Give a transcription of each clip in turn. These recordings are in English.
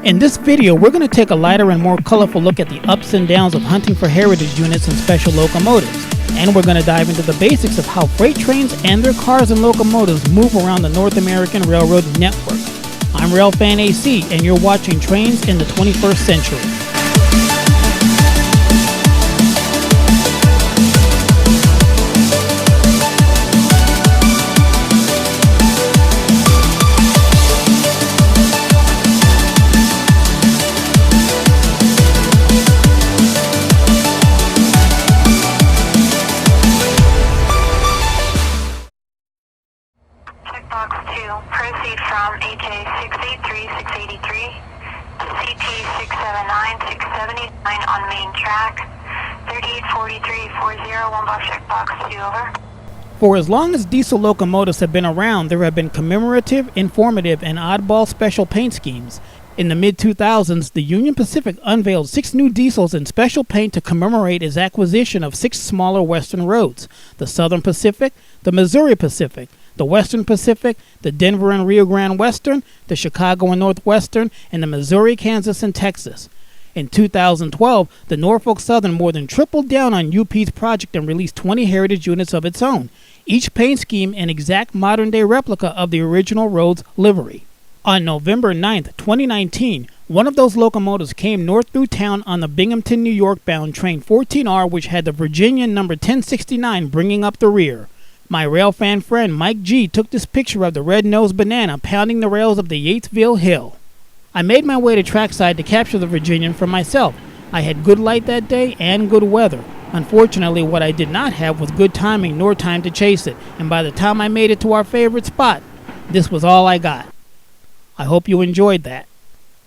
In this video, we're going to take a lighter and more colorful look at the ups and downs of hunting for heritage units and special locomotives. And we're going to dive into the basics of how freight trains and their cars and locomotives move around the North American Railroad network. I'm Railfan AC, and you're watching Trains in the 21st Century. Proceed from HA 683-683 to CP 679-679 on main track. 3843-40, one box checkbox 2, over. For as long as diesel locomotives have been around, there have been commemorative, informative, and oddball special paint schemes. In the mid-2000s, the Union Pacific unveiled 6 new diesels in special paint to commemorate its acquisition of 6 smaller western roads: the Southern Pacific, the Missouri Pacific, the Western Pacific, the Denver and Rio Grande Western, the Chicago and Northwestern, and the Missouri, Kansas, and Texas. In 2012, the Norfolk Southern more than tripled down on UP's project and released 20 heritage units of its own, each paint scheme an exact modern-day replica of the original road's livery. On November 9, 2019, one of those locomotives came north through town on the Binghamton, New York bound train 14R, which had the Virginian number 1069 bringing up the rear. My railfan friend Mike G took this picture of the red-nosed banana pounding the rails of the Yatesville Hill. I made my way to trackside to capture the Virginian for myself. I had good light that day and good weather. Unfortunately, what I did not have was good timing nor time to chase it, and by the time I made it to our favorite spot, this was all I got. I hope you enjoyed that.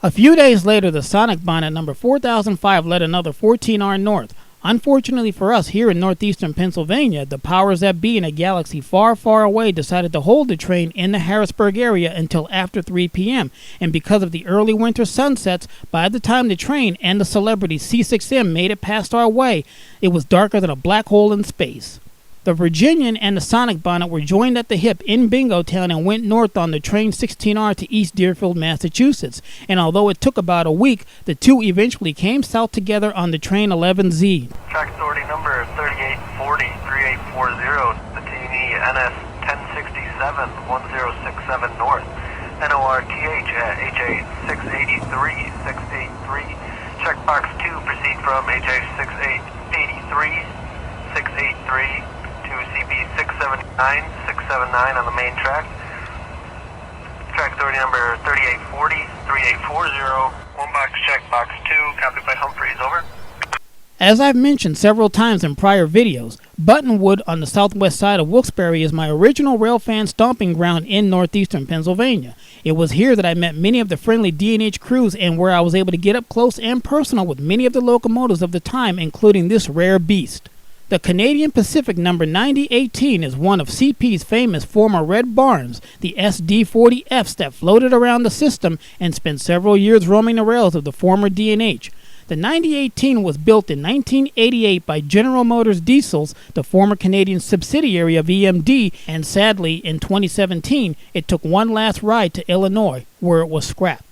A few days later, the Sonic Bonnet number 4005 led another 14R north. Unfortunately for us here in northeastern Pennsylvania, the powers that be in a galaxy far, far away decided to hold the train in the Harrisburg area until after 3 p.m. And because of the early winter sunsets, by the time the train and the celebrity C6M made it past our way, it was darker than a black hole in space. The Virginian and the Sonic Bonnet were joined at the hip in Bingotown and went north on the train 16R to East Deerfield, Massachusetts. And although it took about a week, the two eventually came south together on the train 11Z. Track authority number 3840-3840, the T&E NS 1067-1067 north. NORTH at HA 683-683. Checkbox 2, proceed from HA 683 to CP 679-679 on the main track. Track authority number 3840-3840, one box checkbox 2, copied by Humphreys, over. As I've mentioned several times in prior videos, Buttonwood on the southwest side of Wilkes-Barre is my original railfan stomping ground in northeastern Pennsylvania. It was here that I met many of the friendly D&H crews and where I was able to get up close and personal with many of the locomotives of the time, including this rare beast. The Canadian Pacific number 9018 is one of CP's famous former Red Barns, the SD40Fs that floated around the system and spent several years roaming the rails of the former D&H. The 9018 was built in 1988 by General Motors Diesels, the former Canadian subsidiary of EMD, and sadly, in 2017, it took one last ride to Illinois, where it was scrapped.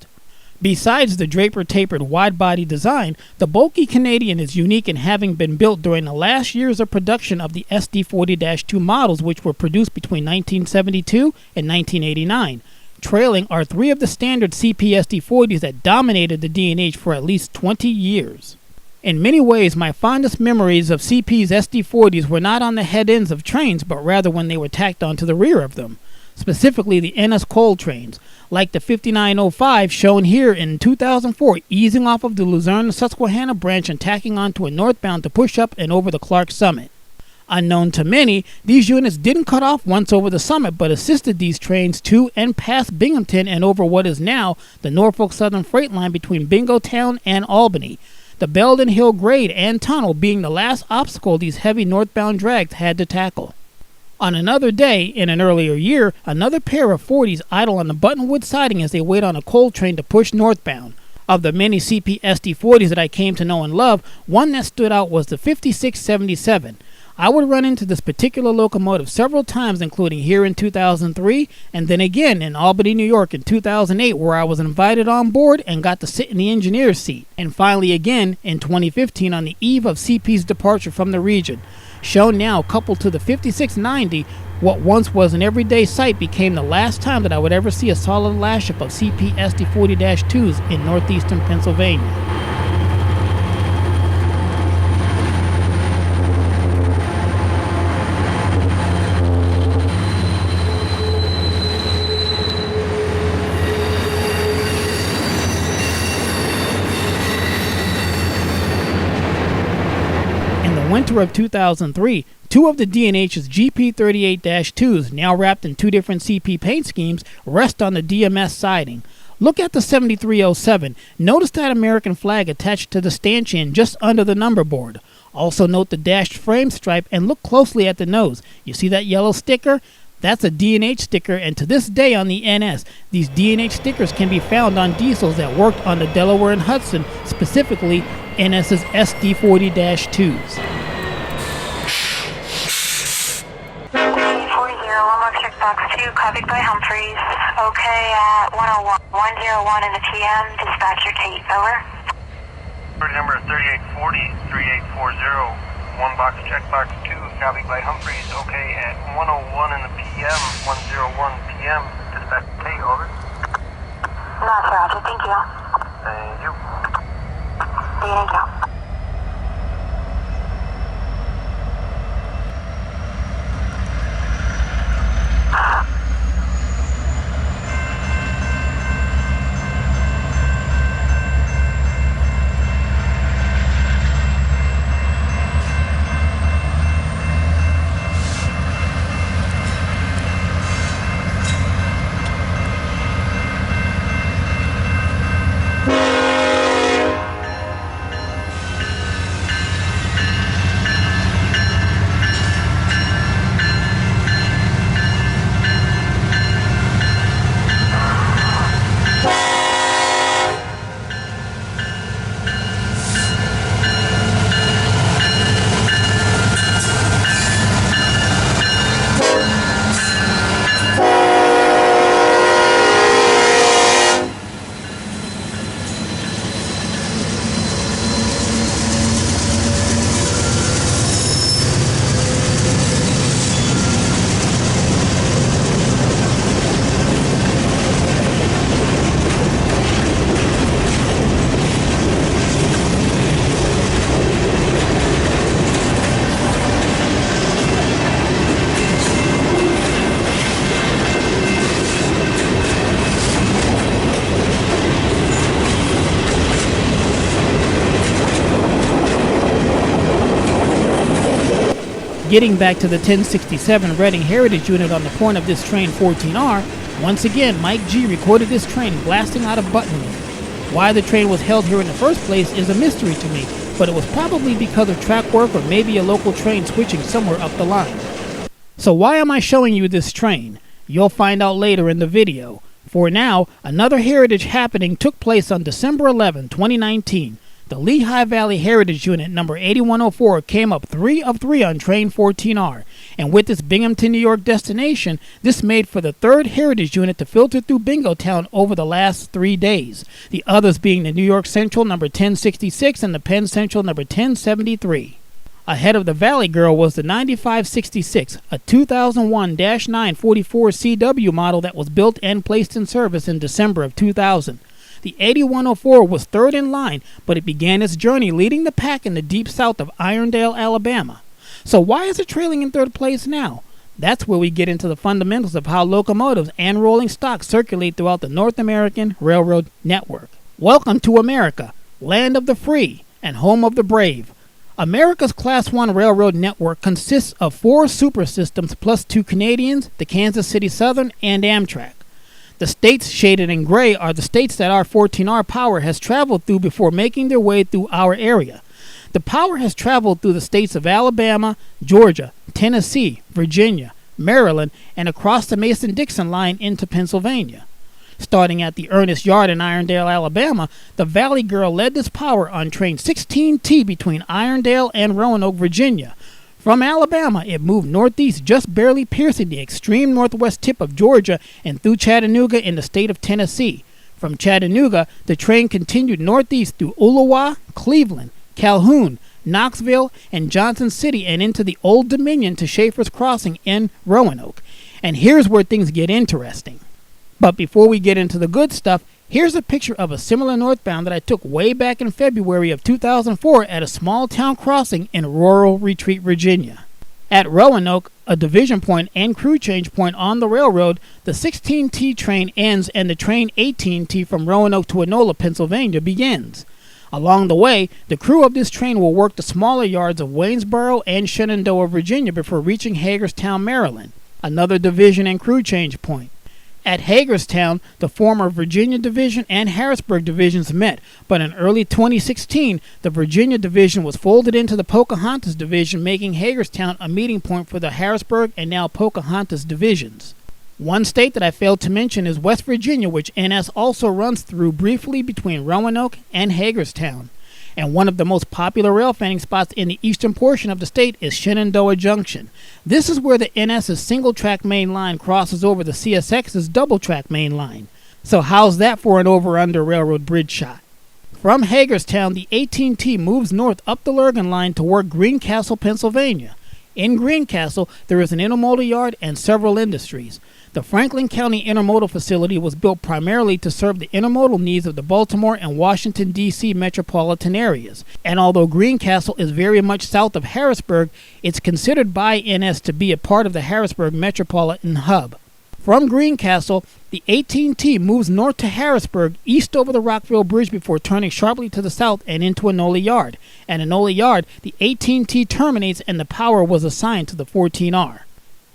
Besides the Draper-tapered wide-body design, the bulky Canadian is unique in having been built during the last years of production of the SD40-2 models, which were produced between 1972 and 1989. Trailing are 3 of the standard CP SD40s that dominated the D&H for at least 20 years. In many ways, my fondest memories of CP's SD40s were not on the head ends of trains, but rather when they were tacked onto the rear of them. Specifically the NS coal trains, like the 5905 shown here in 2004, easing off of the Luzerne-Susquehanna branch and tacking onto a northbound to push up and over the Clark Summit. Unknown to many, these units didn't cut off once over the summit, but assisted these trains to and past Binghamton and over what is now the Norfolk Southern freight line between Bingotown and Albany. The Belden Hill grade and tunnel being the last obstacle these heavy northbound drags had to tackle. On another day, in an earlier year, another pair of 40s idle on the Buttonwood siding as they wait on a coal train to push northbound. Of the many CP SD40s that I came to know and love, one that stood out was the 5677. I would run into this particular locomotive several times, including here in 2003, and then again in Albany, New York in 2008, where I was invited on board and got to sit in the engineer's seat, and finally again in 2015 on the eve of CP's departure from the region. Shown now coupled to the 5690, what once was an everyday sight became the last time that I would ever see a solid lash-up of CP SD40-2s in northeastern Pennsylvania. Winter of 2003, two of the D&H's GP38-2s, now wrapped in two different CP paint schemes, rest on the DMS siding. Look at the 7307. Notice that American flag attached to the stanchion just under the number board. Also note the dashed frame stripe and look closely at the nose. You see that yellow sticker? That's a D&H sticker, and to this day on the NS, these D&H stickers can be found on diesels that worked on the Delaware and Hudson, specifically NS's SD40-2s. Checkbox 2, copied by Humphreys. Okay at 101. 101 in the PM. Dispatch your Tate. Over. Number 3840, 3840. One box, checkbox 2, copied by Humphreys. Okay at 101 in the PM. 101 PM. Dispatch Tate. Over. That's Roger. Thank you. Thank you. Thank you. Getting back to the 1067 Reading Heritage Unit on the point of this train 14R, once again Mike G recorded this train blasting out of Buttonwood. Why the train was held here in the first place is a mystery to me, but it was probably because of track work or maybe a local train switching somewhere up the line. So why am I showing you this train? You'll find out later in the video. For now, another heritage happening took place on December 11, 2019. The Lehigh Valley Heritage Unit number 8104 came up 3 of 3 on train 14R, and with its Binghamton, New York destination, this made for the third Heritage Unit to filter through Bingo Town over the last 3 days, the others being the New York Central number 1066 and the Penn Central number 1073. Ahead of the Valley Girl was the 9566, a 2001-944 CW model that was built and placed in service in December of 2000. The 8104 was third in line, but it began its journey leading the pack in the deep south of Irondale, Alabama. So why is it trailing in third place now? That's where we get into the fundamentals of how locomotives and rolling stock circulate throughout the North American Railroad network. Welcome to America, land of the free and home of the brave. America's Class 1 railroad network consists of 4 super systems plus 2 Canadians, the Kansas City Southern, and Amtrak. The states shaded in gray are the states that our 14R power has traveled through before making their way through our area. The power has traveled through the states of Alabama, Georgia, Tennessee, Virginia, Maryland, and across the Mason-Dixon line into Pennsylvania. Starting at the Ernest Yard in Irondale, Alabama, the Valley Girl led this power on train 16T between Irondale and Roanoke, Virginia. From Alabama, it moved northeast, just barely piercing the extreme northwest tip of Georgia and through Chattanooga in the state of Tennessee. From Chattanooga, the train continued northeast through Ooltewah, Cleveland, Calhoun, Knoxville, and Johnson City and into the Old Dominion to Schaefer's Crossing in Roanoke. And here's where things get interesting. But before we get into the good stuff, here's a picture of a similar northbound that I took way back in February of 2004 at a small town crossing in rural Retreat, Virginia. At Roanoke, a division point and crew change point on the railroad, the 16T train ends and the train 18T from Roanoke to Enola, Pennsylvania begins. Along the way, the crew of this train will work the smaller yards of Waynesboro and Shenandoah, Virginia before reaching Hagerstown, Maryland, another division and crew change point. At Hagerstown, the former Virginia Division and Harrisburg Divisions met, but in early 2016, the Virginia Division was folded into the Pocahontas Division, making Hagerstown a meeting point for the Harrisburg and now Pocahontas Divisions. One state that I failed to mention is West Virginia, which NS also runs through briefly between Roanoke and Hagerstown. And one of the most popular rail fanning spots in the eastern portion of the state is Shenandoah Junction. This is where the NS's single-track main line crosses over the CSX's double-track main line. So how's that for an over-under railroad bridge shot? From Hagerstown, the 18T moves north up the Lurgan Line toward Greencastle, Pennsylvania. In Greencastle, there is an intermodal yard and several industries. The Franklin County Intermodal Facility was built primarily to serve the intermodal needs of the Baltimore and Washington, D.C. metropolitan areas. And although Greencastle is very much south of Harrisburg, it's considered by NS to be a part of the Harrisburg metropolitan hub. From Greencastle, the 18T moves north to Harrisburg, east over the Rockville Bridge before turning sharply to the south and into Enola Yard. At Enola Yard, the 18T terminates and the power was assigned to the 14R.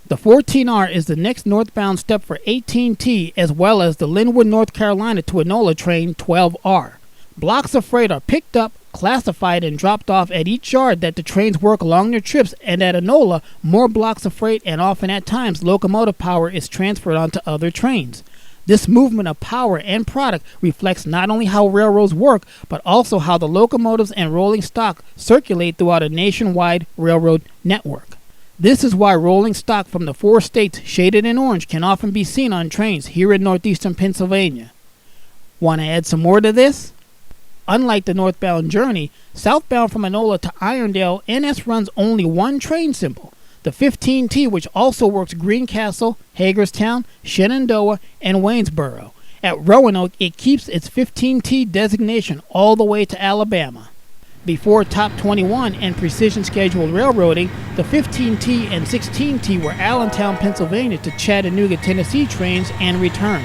The 14R is the next northbound step for 18T as well as the Linwood, North Carolina to Enola train 12R. Blocks of freight are picked up, classified, and dropped off at each yard that the trains work along their trips, and at Enola, more blocks of freight and often at times locomotive power is transferred onto other trains. This movement of power and product reflects not only how railroads work, but also how the locomotives and rolling stock circulate throughout a nationwide railroad network. This is why rolling stock from the 4 states shaded in orange can often be seen on trains here in northeastern Pennsylvania. Want to add some more to this? Unlike the northbound journey, southbound from Enola to Irondale, NS runs only one train symbol, the 15T, which also works Greencastle, Hagerstown, Shenandoah, and Waynesboro. At Roanoke, it keeps its 15T designation all the way to Alabama. Before Top 21 and precision scheduled railroading, the 15T and 16T were Allentown, Pennsylvania to Chattanooga, Tennessee trains and returned.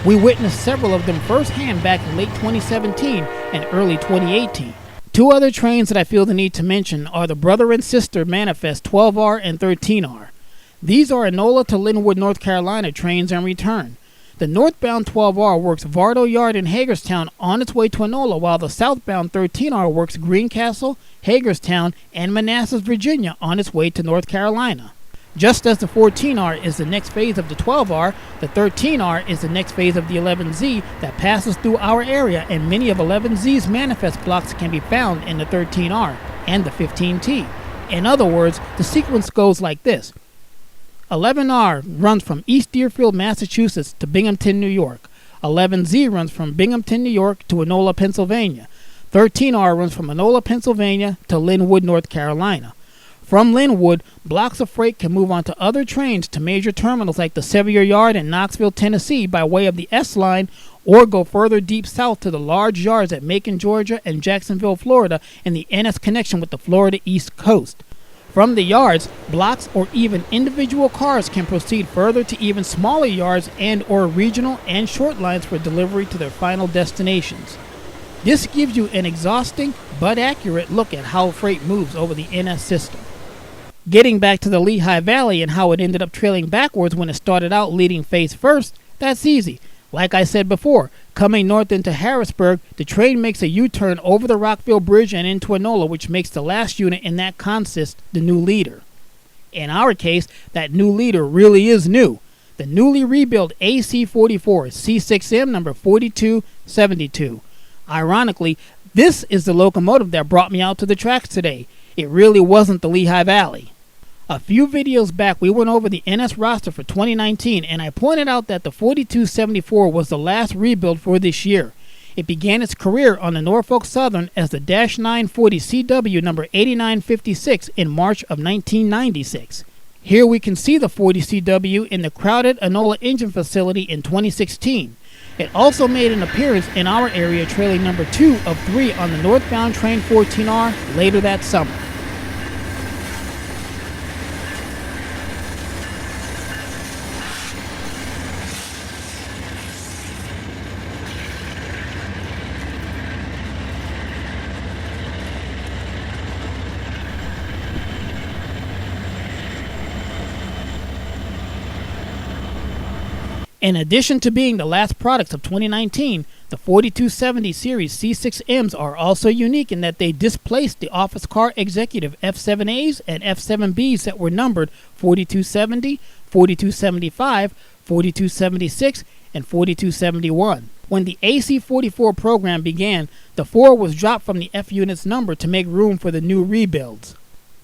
We witnessed several of them firsthand back in late 2017 and early 2018. 2 other trains that I feel the need to mention are the brother and sister Manifest 12R and 13R. These are Enola to Linwood, North Carolina trains and return. The northbound 12R works Vardo Yard in Hagerstown on its way to Enola, while the southbound 13R works Greencastle, Hagerstown, and Manassas, Virginia on its way to North Carolina. Just as the 14R is the next phase of the 12R, the 13R is the next phase of the 11Z that passes through our area, and many of 11Z's manifest blocks can be found in the 13R and the 15T. In other words, the sequence goes like this. 11R runs from East Deerfield, Massachusetts to Binghamton, New York. 11Z runs from Binghamton, New York to Enola, Pennsylvania. 13R runs from Enola, Pennsylvania to Linwood, North Carolina. From Linwood, blocks of freight can move onto other trains to major terminals like the Sevier Yard in Knoxville, Tennessee by way of the S line, or go further deep south to the large yards at Macon, Georgia and Jacksonville, Florida in the NS connection with the Florida East Coast. From the yards, blocks or even individual cars can proceed further to even smaller yards and or regional and short lines for delivery to their final destinations. This gives you an exhausting but accurate look at how freight moves over the NS system. Getting back to the Lehigh Valley and how it ended up trailing backwards when it started out leading face first, that's easy. Like I said before, coming north into Harrisburg, the train makes a U-turn over the Rockville Bridge and into Enola, which makes the last unit in that consist the new leader. In our case, that new leader really is new. The newly rebuilt AC-44 C6M number 4272. Ironically, this is the locomotive that brought me out to the tracks today. It really wasn't the Lehigh Valley. A few videos back we went over the NS roster for 2019 and I pointed out that the 4274 was the last rebuild for this year. It began its career on the Norfolk Southern as the -940 CW number 8956 in March of 1996. Here we can see the 40 CW in the crowded Enola engine facility in 2016. It also made an appearance in our area trailing number 2 of 3 on the northbound train 14R later that summer. In addition to being the last products of 2019, the 4270 series C6Ms are also unique in that they displaced the office car executive F7As and F7Bs that were numbered 4270, 4275, 4276, and 4271. When the AC-44 program began, the 4 was dropped from the F unit's number to make room for the new rebuilds.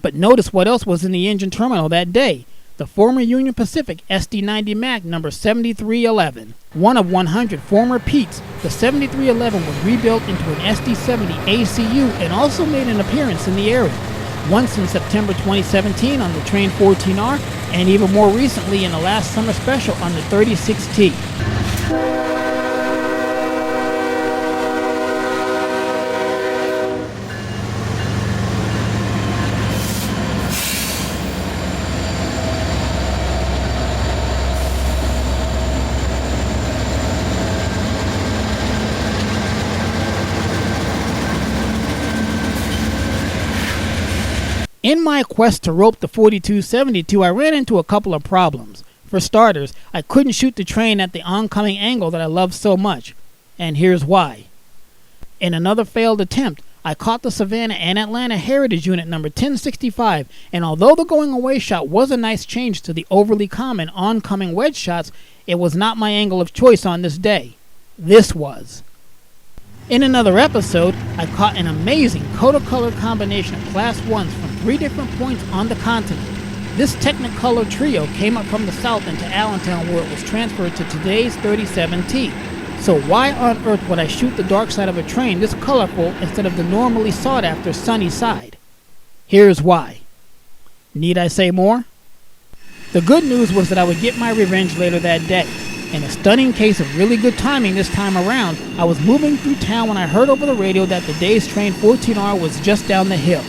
But notice what else was in the engine terminal that day. The former Union Pacific SD-90 Mac number 7311. One of 100 former Petes, the 7311 was rebuilt into an SD-70 ACU and also made an appearance in the area. Once in September 2017 on the Train 14R, and even more recently in the last summer special on the 36T. In my quest to rope the 4272, I ran into a couple of problems. For starters, I couldn't shoot the train at the oncoming angle that I love so much, and here's why. In another failed attempt, I caught the Savannah and Atlanta Heritage Unit number 1065, and although the going away shot was a nice change to the overly common oncoming wedge shots, it was not my angle of choice on this day. This was. In another episode, I caught an amazing Technicolor combination of Class 1s from 3 different points on the continent. This Technicolor trio came up from the south into Allentown where it was transferred to today's 37T. So why on earth would I shoot the dark side of a train this colorful instead of the normally sought after sunny side? Here's why. Need I say more? The good news was that I would get my revenge later that day. In a stunning case of really good timing this time around, I was moving through town when I heard over the radio that the day's train 14R was just down the hill.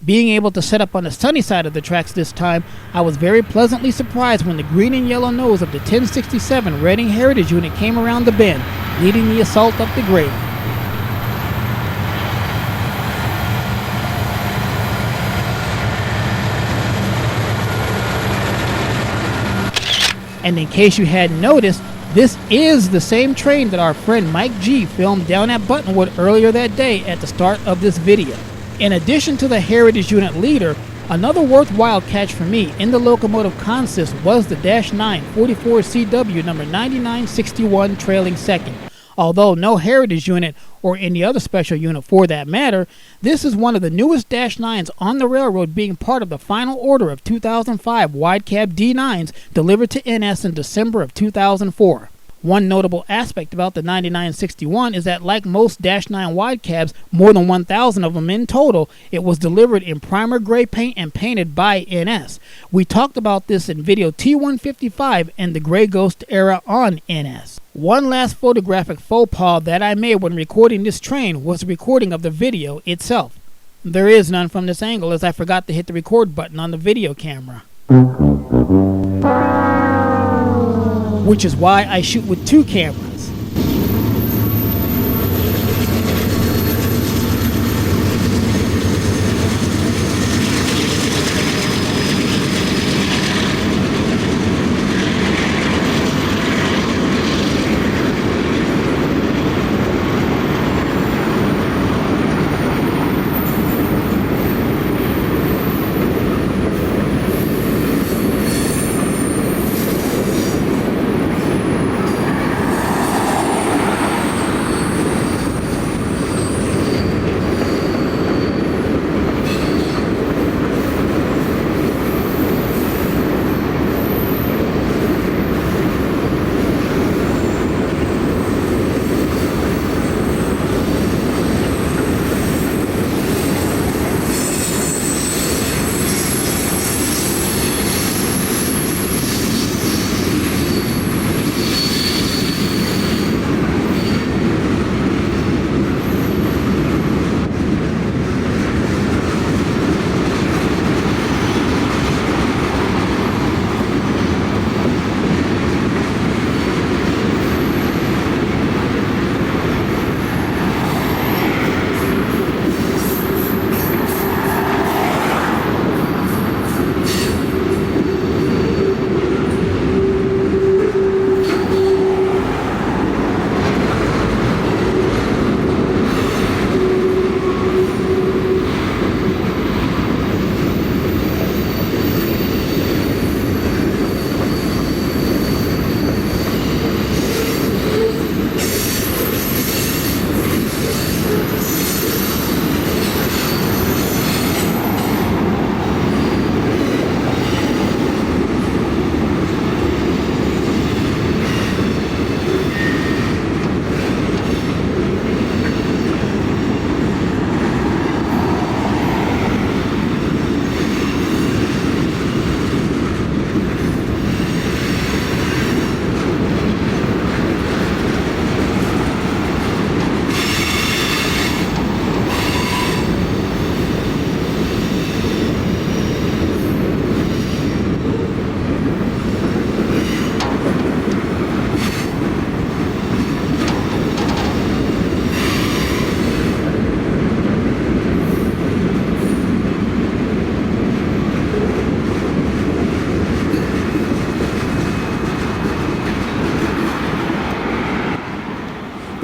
Being able to set up on the sunny side of the tracks this time, I was very pleasantly surprised when the green and yellow nose of the 1067 Reading Heritage Unit came around the bend, leading the assault up the grade. And in case you hadn't noticed, this is the same train that our friend Mike G filmed down at Buttonwood earlier that day at the start of this video. In addition to the Heritage Unit leader, another worthwhile catch for me in the locomotive consist was the -9 44 CW number 9961 trailing second. Although no Heritage Unit or any other special unit for that matter, this is one of the newest -9s on the railroad, being part of the final order of 2005 wide cab D9s delivered to NS in December of 2004. One notable aspect about the 9961 is that, like most -9 wide cabs, more than 1,000 of them in total, it was delivered in primer gray paint and painted by NS. We talked about this in video T155 and the Gray Ghost era on NS. One last photographic faux pas that I made when recording this train was the recording of the video itself. There is none from this angle, as I forgot to hit the record button on the video camera. Which is why I shoot with 2 cameras.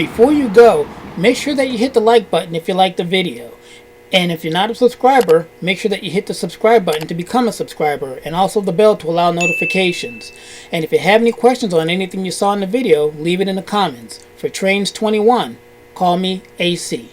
Before you go, make sure that you hit the like button if you like the video. And if you're not a subscriber, make sure that you hit the subscribe button to become a subscriber, and also the bell to allow notifications. And if you have any questions on anything you saw in the video, leave it in the comments. For Trains 21, call me AC.